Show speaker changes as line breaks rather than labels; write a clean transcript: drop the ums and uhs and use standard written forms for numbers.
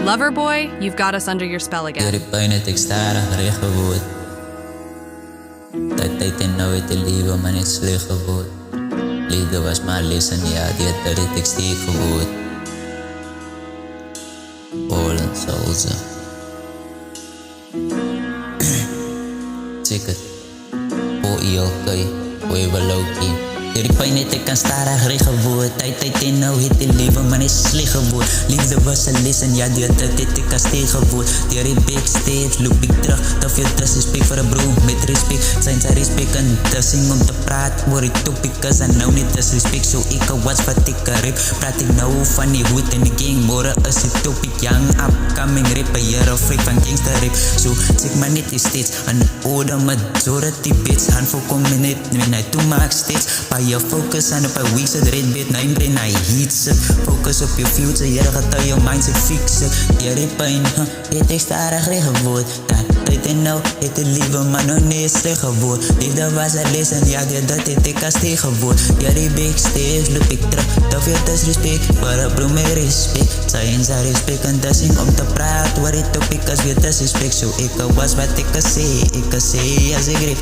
Loverboy, you've got us under your spell again.
Deur die pyn het ek stadig reg geword. Tyd en nou het die liewe maar net sleg geword. Liefde was maar les en ja, dit het ek steek geword. Fallen soldier. Check it. Oh, okay. Boy, wel okay. Deur die pyn het ek aan stadig reg geword. Tyd en nou het die liewe maar net sleg geword. Liefde was 'n les en ja, dit het ek aan steek geword. Deur die backstage loop ek terug. Te veel disrespect vir 'n broer met respect. Zijn sy respect en tussing om te praat oor die topic, cause I nou niet disrespect. So ek watch wat ek rip. Praat ek nou van die hoed en die gang. Morgen is die topic, young upcoming rapper. Hier of freak van gangster rap. So zeg maar net die steeds aan orde met zodat die bits hand voorkomen net met too much steeds. Je focus aan op een week zit red bit, neem brain naar je heat zit. Focus op je future, je gaat al je mindset fixen. Je die pijn, het ik starig reg geword. Tijd en nou, het de lieve man nog niet slecht geword. Liefde was een les en ja, dat het ik als tegenwoord. Je die backstage, loop ik terug, te veel disrespect. Maar een broer met respect, zij en zij respect en dissing om te praten. Waar het op ik als weer disrespect. Zo ik was wat ik kan zeggen als ik grip.